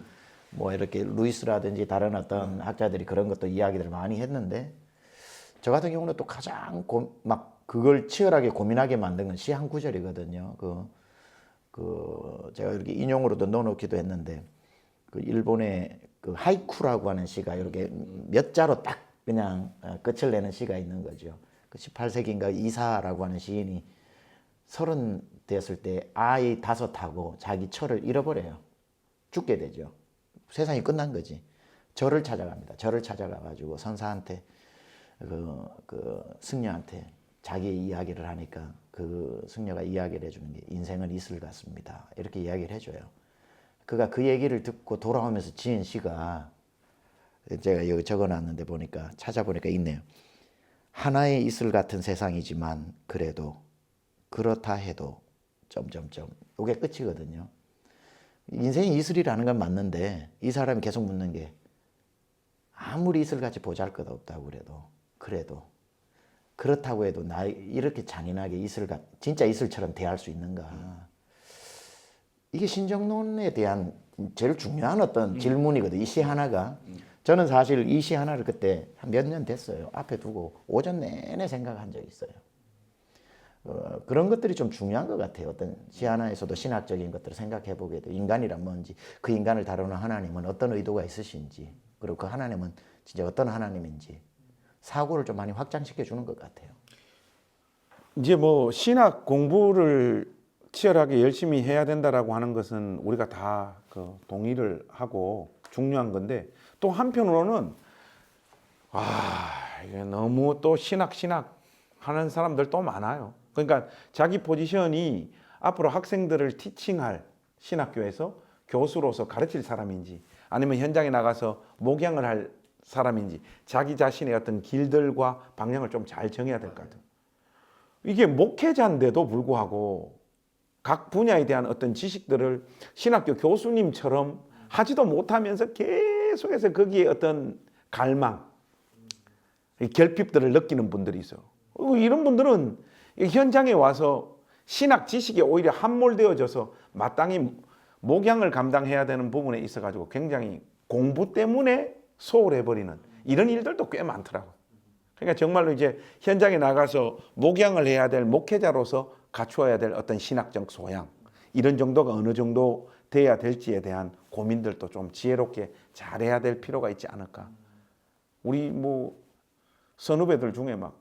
Speaker 2: 뭐 이렇게 루이스라든지 다른 어떤 학자들이 그런 것도 이야기들을 많이 했는데 저 같은 경우는 또 가장 막 그걸 치열하게 고민하게 만든 건 시 한 구절이거든요. 제가 이렇게 인용으로도 넣어놓기도 했는데 그 일본의 그 하이쿠라고 하는 시가 이렇게 몇 자로 딱 그냥 끝을 내는 시가 있는 거죠. 그 18세기인가 이사라고 하는 시인이 30 됐을 때 아이 5하고 자기 처를 잃어버려요. 죽게 되죠. 세상이 끝난 거지. 절을 찾아갑니다. 절을 찾아가가지고 선사한테 그 승려한테 자기 이야기를 하니까 그 승려가 이야기를 해주는 게 인생은 이슬 같습니다. 이렇게 이야기를 해줘요. 그가 그 얘기를 듣고 돌아오면서 지은 시가 제가 여기 적어놨는데 보니까 찾아보니까 있네요. 하나의 이슬 같은 세상이지만 그래도 그렇다 해도 점점점 이게 끝이거든요. 인생이 이슬이라는 건 맞는데 이 사람이 계속 묻는 게 아무리 이슬같이 보잘것없다고 그래도 그렇다고 해도 나 이렇게 잔인하게 진짜 이슬처럼 대할 수 있는가? 이게 신정론에 대한 제일 중요한 어떤 질문이거든. 이 시 하나가. 저는 사실 이 시 하나를 그때 한 몇 년 됐어요. 앞에 두고 오전 내내 생각한 적이 있어요. 그런 것들이 좀 중요한 것 같아요. 어떤 시 하나에서도 신학적인 것들을 생각해 보게 돼요. 인간이란 뭔지, 그 인간을 다루는 하나님은 어떤 의도가 있으신지, 그리고 그 하나님은 진짜 어떤 하나님인지 사고를 좀 많이 확장시켜 주는 것 같아요.
Speaker 1: 이제 뭐 신학 공부를 치열하게 열심히 해야 된다라고 하는 것은 우리가 다 그 동의를 하고 중요한 건데 또 한편으로는 이게 너무 또 신학 하는 사람들 또 많아요. 그러니까 자기 포지션이 앞으로 학생들을 티칭할 신학교에서 교수로서 가르칠 사람인지 아니면 현장에 나가서 목양을 할 사람인지 자기 자신의 어떤 길들과 방향을 좀 잘 정해야 될 것 같아요. 이게 목회자인데도 불구하고 각 분야에 대한 어떤 지식들을 신학교 교수님처럼 하지도 못하면서 계속해서 거기에 어떤 갈망, 결핍들을 느끼는 분들이 있어요. 이런 분들은 현장에 와서 신학 지식에 오히려 함몰되어져서 마땅히 목양을 감당해야 되는 부분에 있어가지고 굉장히 공부 때문에 소홀해버리는 이런 일들도 꽤 많더라고요. 그러니까 정말로 이제 현장에 나가서 목양을 해야 될 목회자로서 갖추어야 될 어떤 신학적 소양 이런 정도가 어느 정도 돼야 될지에 대한 고민들도 좀 지혜롭게 잘해야 될 필요가 있지 않을까. 우리 뭐 선후배들 중에 막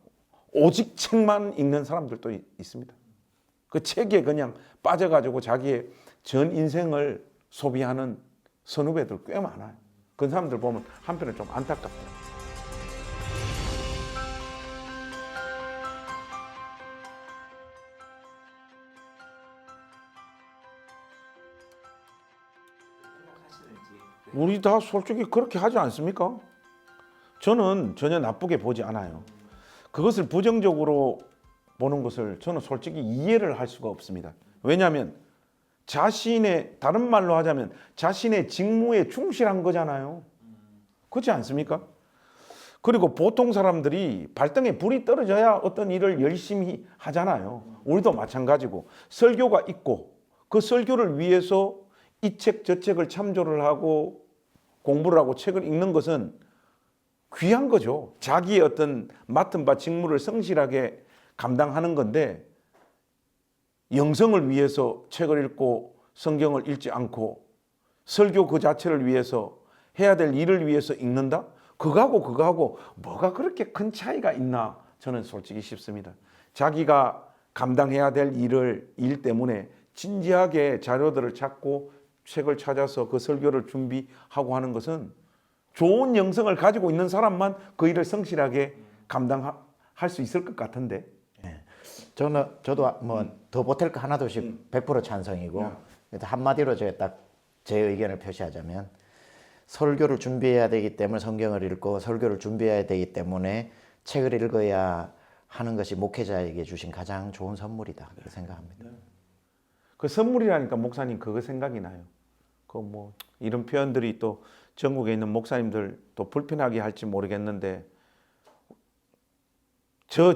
Speaker 1: 오직 책만 읽는 사람들도 있습니다. 그 책에 그냥 빠져가지고 자기의 전 인생을 소비하는 선후배들 꽤 많아요. 그런 사람들 보면 한편은 좀 안타깝더라고요. 우리 다 솔직히 그렇게 하지 않습니까? 저는 전혀 나쁘게 보지 않아요. 그것을 부정적으로 보는 것을 저는 솔직히 이해를 할 수가 없습니다. 왜냐하면 다른 말로 하자면 자신의 직무에 충실한 거잖아요. 그렇지 않습니까? 그리고 보통 사람들이 발등에 불이 떨어져야 어떤 일을 열심히 하잖아요. 우리도 마찬가지고 설교가 있고 그 설교를 위해서 이 책 저 책을 참조를 하고 공부를 하고 책을 읽는 것은 귀한 거죠. 자기의 어떤 맡은 바 직무를 성실하게 감당하는 건데 영성을 위해서 책을 읽고 성경을 읽지 않고 설교 그 자체를 위해서 해야 될 일을 위해서 읽는다? 그거하고 뭐가 그렇게 큰 차이가 있나 저는 솔직히 싶습니다. 자기가 감당해야 될 일 때문에 진지하게 자료들을 찾고 책을 찾아서 그 설교를 준비하고 하는 것은 좋은 영성을 가지고 있는 사람만 그 일을 성실하게 감당할 할 수 있을 것 같은데.
Speaker 2: 저도 뭐 더 보탤 거 하나도씩 100% 찬성이고 그래서 한마디로 제가 딱 제 의견을 표시하자면 설교를 준비해야 되기 때문에 성경을 읽고 설교를 준비해야 되기 때문에 책을 읽어야 하는 것이 목회자에게 주신 가장 좋은 선물이다 그렇게 생각합니다.
Speaker 1: 그 선물이라니까 목사님 그거 생각이 나요. 그 뭐 이런 표현들이 또 전국에 있는 목사님들 또 불편하게 할지 모르겠는데 저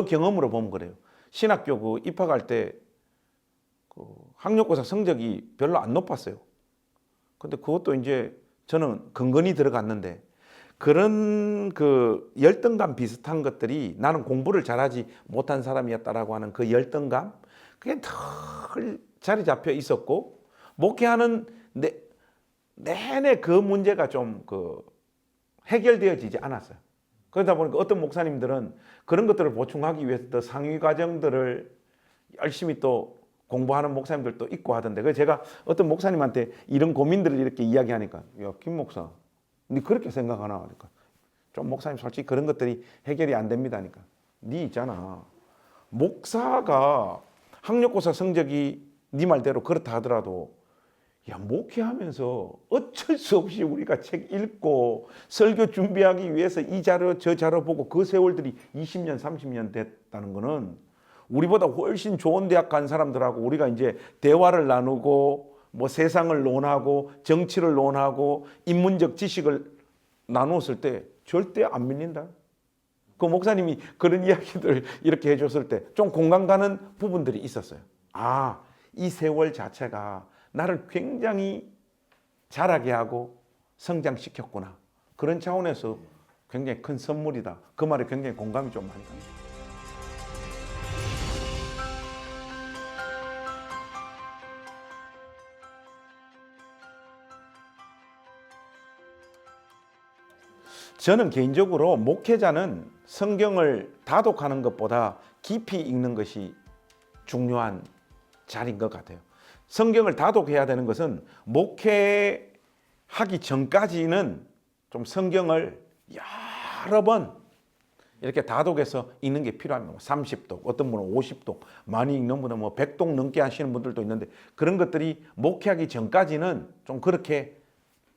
Speaker 1: 경험으로 보면 그래요. 신학교 그 입학할 때 그 학력고사 성적이 별로 안 높았어요. 근데 그것도 이제 저는 근근히 들어갔는데 그런 그 열등감 비슷한 것들이 나는 공부를 잘하지 못한 사람이었다라고 하는 그 열등감 그게 늘 자리 잡혀 있었고 목회하는 내내 그 문제가 좀 그 해결되어지지 않았어요. 그러다 보니까 어떤 목사님들은 그런 것들을 보충하기 위해서 더 상위 과정들을 열심히 또 공부하는 목사님들도 있고 하던데 그래서 제가 어떤 목사님한테 이런 고민들을 이렇게 이야기하니까 야, 김 목사 니 그렇게 생각하나? 그러니까 좀 목사님 솔직히 그런 것들이 해결이 안 됩니다니까 니 있잖아 목사가 학력고사 성적이 니 말대로 그렇다 하더라도 야 목회하면서 어쩔 수 없이 우리가 책 읽고 설교 준비하기 위해서 이 자료 저 자료 보고 그 세월들이 20년 30년 됐다는 거는 우리보다 훨씬 좋은 대학 간 사람들하고 우리가 이제 대화를 나누고 뭐 세상을 논하고 정치를 논하고 인문적 지식을 나누었을 때 절대 안 밀린다. 그 목사님이 그런 이야기들 이렇게 해줬을 때 좀 공감 가는 부분들이 있었어요. 아, 이 세월 자체가 나를 굉장히 자라게 하고 성장시켰구나. 그런 차원에서 굉장히 큰 선물이다. 그 말에 굉장히 공감이 좀 많이 갑니다. 저는 개인적으로 목회자는 성경을 다독하는 것보다 깊이 읽는 것이 중요한 자리인 것 같아요. 성경을 다독해야 되는 것은 목회하기 전까지는 좀 성경을 여러 번 이렇게 다독해서 읽는 게 필요합니다. 30독, 어떤 분은 50독, 많이 읽는 분은 뭐 100독 넘게 하시는 분들도 있는데 그런 것들이 목회하기 전까지는 좀 그렇게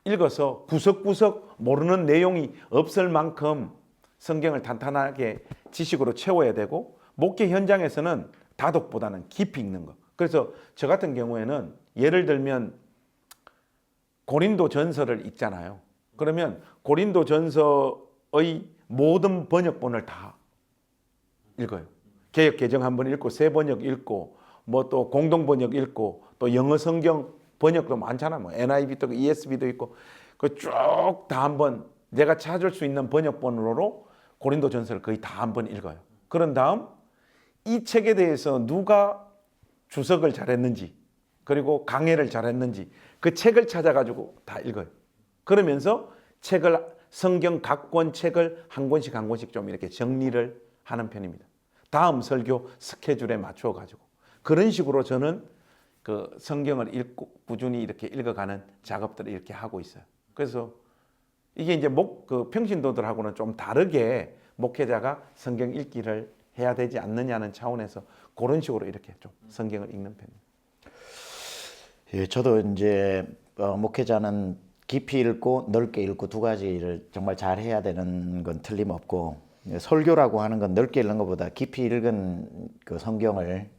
Speaker 1: 읽어서 구석구석 모르는 내용이 없을 만큼 성경을 탄탄하게 지식으로 채워야 되고 목회 현장에서는 다독보다는 깊이 읽는 것. 그래서 저 같은 경우에는 예를 들면 고린도 전서를 읽잖아요. 그러면 고린도 전서의 모든 번역본을 다 읽어요. 개역 개정 한번 읽고 새 번역 읽고 뭐 또 공동 번역 읽고 또 영어 성경 번역도 많잖아. 뭐 NIV도 ESV도 있고 그 쭉 다 한번 내가 찾을 수 있는 번역본으로 고린도 전서를 거의 다 한번 읽어요. 그런 다음 이 책에 대해서 누가 주석을 잘했는지 그리고 강해를 잘했는지 그 책을 찾아가지고 다 읽어요. 그러면서 책을 성경 각 권 책을 한 권씩 한 권씩 좀 이렇게 정리를 하는 편입니다. 다음 설교 스케줄에 맞춰 가지고 그런 식으로 저는 그 성경을 읽고 꾸준히 이렇게 읽어가는 작업들을 이렇게 하고 있어요. 그래서 이게 이제 그 평신도들하고는 좀 다르게 목회자가 성경 읽기를 해야 되지 않느냐는 차원에서 그런 식으로 이렇게 좀 성경을 읽는 편입니다.
Speaker 2: 예, 저도 이제 목회자는 깊이 읽고 넓게 읽고 두 가지를 정말 잘 해야 되는 건 틀림없고 설교라고 하는 건 넓게 읽는 것보다 깊이 읽은 그 성경을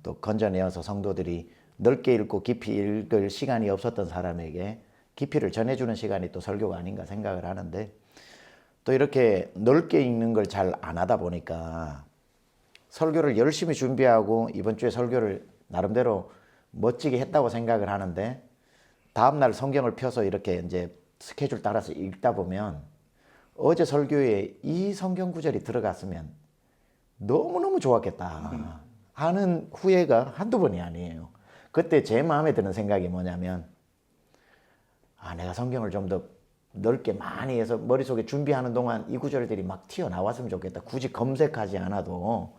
Speaker 2: 또 건져내어서 성도들이 넓게 읽고 깊이 읽을 시간이 없었던 사람에게 깊이를 전해주는 시간이 또 설교가 아닌가 생각을 하는데 또 이렇게 넓게 읽는 걸 잘 안 하다 보니까 설교를 열심히 준비하고 이번 주에 설교를 나름대로 멋지게 했다고 생각을 하는데 다음날 성경을 펴서 이렇게 이제 스케줄 따라서 읽다 보면 어제 설교에 이 성경 구절이 들어갔으면 너무너무 좋았겠다 하는 후회가 한두 번이 아니에요. 그때 제 마음에 드는 생각이 뭐냐면 내가 성경을 좀 더 넓게 많이 해서 머릿속에 준비하는 동안 이 구절들이 막 튀어나왔으면 좋겠다. 굳이 검색하지 않아도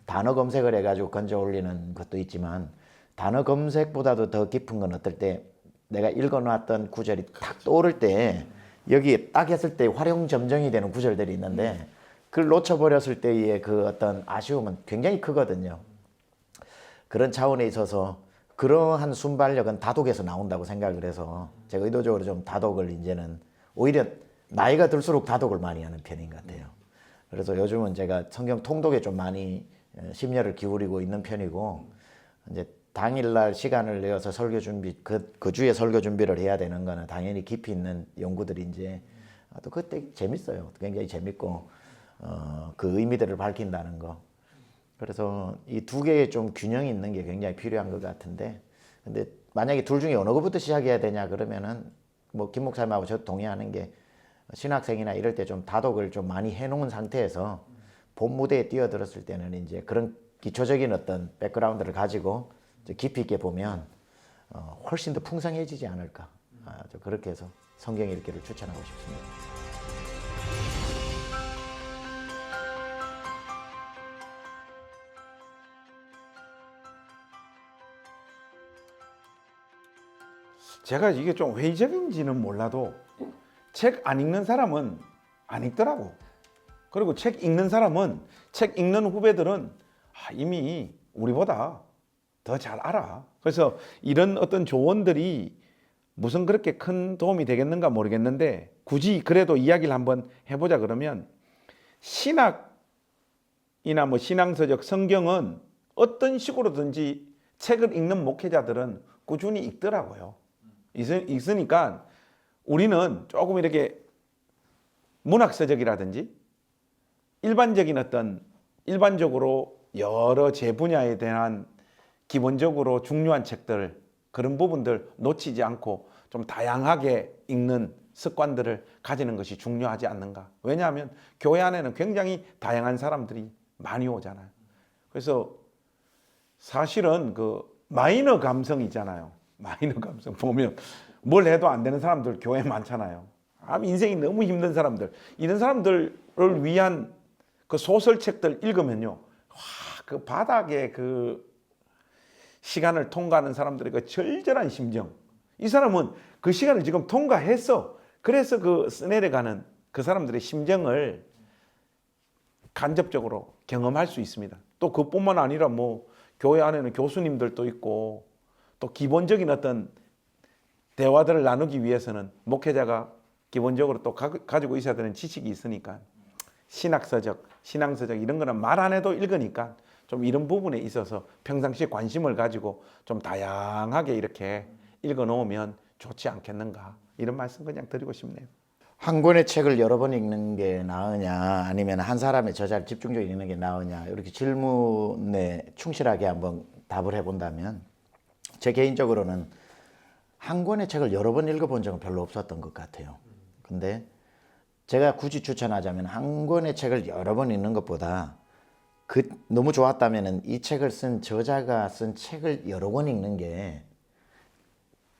Speaker 2: 단어 검색을 해가지고 건져 올리는 것도 있지만 단어 검색보다도 더 깊은 건 어떨 때 내가 읽어놨던 구절이 탁 떠오를 때 여기 딱 했을 때 활용점정이 되는 구절들이 있는데 그걸 놓쳐버렸을 때의 그 어떤 아쉬움은 굉장히 크거든요. 그런 차원에 있어서 그러한 순발력은 다독에서 나온다고 생각을 해서 제가 의도적으로 좀 다독을 이제는 오히려 나이가 들수록 다독을 많이 하는 편인 것 같아요. 그래서 요즘은 제가 성경 통독에 좀 많이 심려를 기울이고 있는 편이고 이제 당일날 시간을 내어서 설교 준비 그 주에 설교 준비를 해야 되는 거는 당연히 깊이 있는 연구들이 이제 또 그때 재밌어요. 굉장히 재밌고 그 의미들을 밝힌다는 거. 그래서 이 두 개의 좀 균형이 있는 게 굉장히 필요한 것 같은데 근데 만약에 둘 중에 어느 것부터 시작해야 되냐 그러면은 뭐 김 목사님하고 저도 동의하는 게 신학생이나 이럴 때 좀 다독을 좀 많이 해놓은 상태에서 본 무대에 뛰어들었을 때는 이제 그런 기초적인 어떤 백그라운드를 가지고 깊이 있게 보면 훨씬 더 풍성해지지 않을까. 저 그렇게 해서 성경 읽기를 추천하고 싶습니다.
Speaker 1: 제가 이게 좀 회의적인지는 몰라도 책 안 읽는 사람은 안 읽더라고. 그리고 책 읽는 사람은 책 읽는 후배들은 이미 우리보다 더 잘 알아. 그래서 이런 어떤 조언들이 무슨 그렇게 큰 도움이 되겠는가 모르겠는데 굳이 그래도 이야기를 한번 해보자 그러면 신학이나 뭐 신앙서적 성경은 어떤 식으로든지 책을 읽는 목회자들은 꾸준히 읽더라고요. 있으니까 우리는 조금 이렇게 문학서적이라든지 일반적으로 여러 제 분야에 대한 기본적으로 중요한 책들 그런 부분들 놓치지 않고 좀 다양하게 읽는 습관들을 가지는 것이 중요하지 않는가. 왜냐하면 교회 안에는 굉장히 다양한 사람들이 많이 오잖아요. 그래서 사실은 그 마이너 감성 있잖아요. 마이너 감성 보면 뭘 해도 안 되는 사람들 교회에 많잖아요. 인생이 너무 힘든 사람들, 이런 사람들을 위한 그 소설책들 읽으면요, 그 바닥에 그 시간을 통과하는 사람들의 그 절절한 심정, 이 사람은 그 시간을 지금 통과했어. 그래서 그 내려가는 그 사람들의 심정을 간접적으로 경험할 수 있습니다. 또 그뿐만 아니라 뭐 교회 안에는 교수님들도 있고 또 기본적인 어떤 대화들을 나누기 위해서는 목회자가 기본적으로 또 가지고 있어야 되는 지식이 있으니까 신학서적, 신앙서적 이런 거는 말 안 해도 읽으니까 좀 이런 부분에 있어서 평상시에 관심을 가지고 좀 다양하게 이렇게 읽어 놓으면 좋지 않겠는가, 이런 말씀 그냥 드리고 싶네요.
Speaker 2: 한 권의 책을 여러 번 읽는 게 나으냐 아니면 한 사람의 저자를 집중적으로 읽는 게 나으냐 이렇게 질문에 충실하게 한번 답을 해본다면 제 개인적으로는 한 권의 책을 여러 번 읽어본 적은 별로 없었던 것 같아요. 근데 제가 굳이 추천하자면 한 권의 책을 여러 번 읽는 것보다 너무 좋았다면은 이 책을 쓴 저자가 쓴 책을 여러 권 읽는 게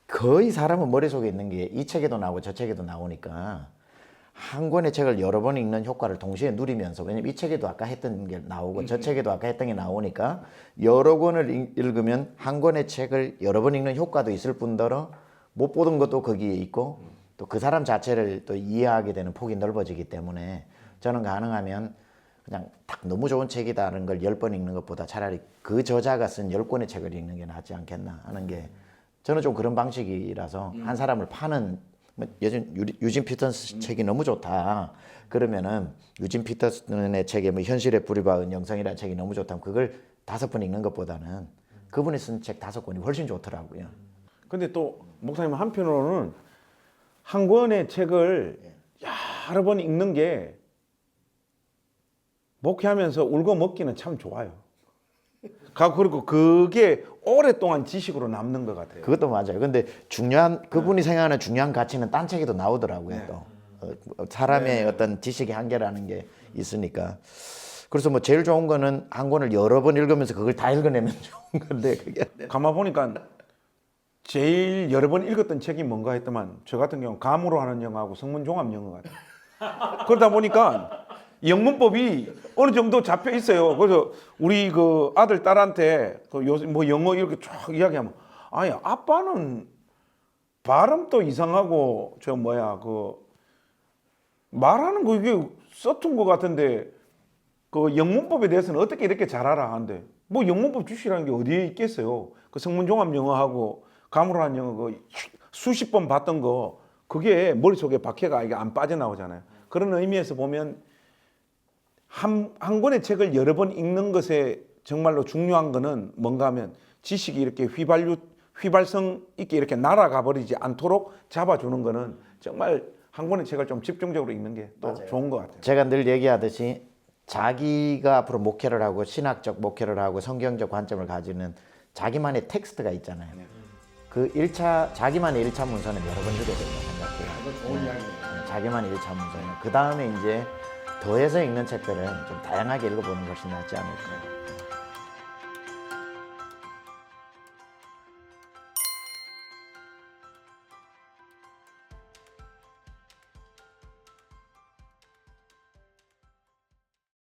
Speaker 2: 거의 사람은 머릿속에 있는 게 이 책에도 나오고 저 책에도 나오니까 한 권의 책을 여러 번 읽는 효과를 동시에 누리면서, 왜냐면 이 책에도 아까 했던 게 나오고 저 책에도 아까 했던 게 나오니까 여러 권을 읽으면 한 권의 책을 여러 번 읽는 효과도 있을 뿐더러 못 보던 것도 거기에 있고 또 그 사람 자체를 또 이해하게 되는 폭이 넓어지기 때문에 저는 가능하면 그냥 딱 너무 좋은 책이다라는 걸 10번 읽는 것보다 차라리 그 저자가 쓴 10권의 책을 읽는 게 낫지 않겠나 하는 게, 저는 좀 그런 방식이라서 한 사람을 파는, 요즘 유진 피터슨 책이 너무 좋다 그러면은 유진 피터슨의 책에 뭐 현실에 불이 박은 영성이라는 책이 너무 좋다면 그걸 5번 읽는 것보다는 그분이 쓴 책 5권이 훨씬 좋더라고요.
Speaker 1: 근데 또 목사님 한편으로는 한 권의 책을 여러 번 읽는 게 목회하면서 울고 먹기는 참 좋아요. 그리고 그게 오랫동안 지식으로 남는 것 같아요.
Speaker 2: 그것도 맞아요. 근데 그분이 생각하는 중요한 가치는 딴 책에도 나오더라고요. 또 사람의 어떤 지식의 한계라는 게 있으니까. 그래서 뭐 제일 좋은 거는 한 권을 여러 번 읽으면서 그걸 다 읽어내면 좋은 건데, 그게
Speaker 1: 가만 보니까 제일 여러 번 읽었던 책이 뭔가 했더만 저 같은 경우 감으로 하는 영어하고 성문종합 영어 같아요. 그러다 보니까 영문법이 어느 정도 잡혀 있어요. 그래서 우리 그 아들 딸한테 뭐 영어 이렇게 쫙 이야기하면, 아니 아빠는 발음도 이상하고 그 말하는 거 이게 서툰 것 같은데 그 영문법에 대해서는 어떻게 이렇게 잘 알아 하는데 뭐 영문법 주시라는 게 어디에 있겠어요. 그 성문종합 영어하고 가물한 영어 그 수십 번 봤던 거 그게 머릿속에 박혀가 이게 안 빠져나오잖아요. 그런 의미에서 보면 한 권의 책을 여러 번 읽는 것에 정말로 중요한 거는 뭔가 하면 지식이 이렇게 휘발성 있게 이렇게 날아가 버리지 않도록 잡아주는 거는 정말 한 권의 책을 좀 집중적으로 읽는 게 또 좋은 것 같아요.
Speaker 2: 제가 늘 얘기하듯이 자기가 앞으로 목회를 하고 신학적 목회를 하고 성경적 관점을 가지는 자기만의 텍스트가 있잖아요. 그 1차 자기만의 1차 문서는 여러 번 읽어야 된다고 생각해요.
Speaker 1: 좋은 이야기예요.
Speaker 2: 자기만의 1차 문서는 그 다음에 이제 더해서 읽는 책들은 좀 다양하게 읽어보는 것이 낫지 않을까.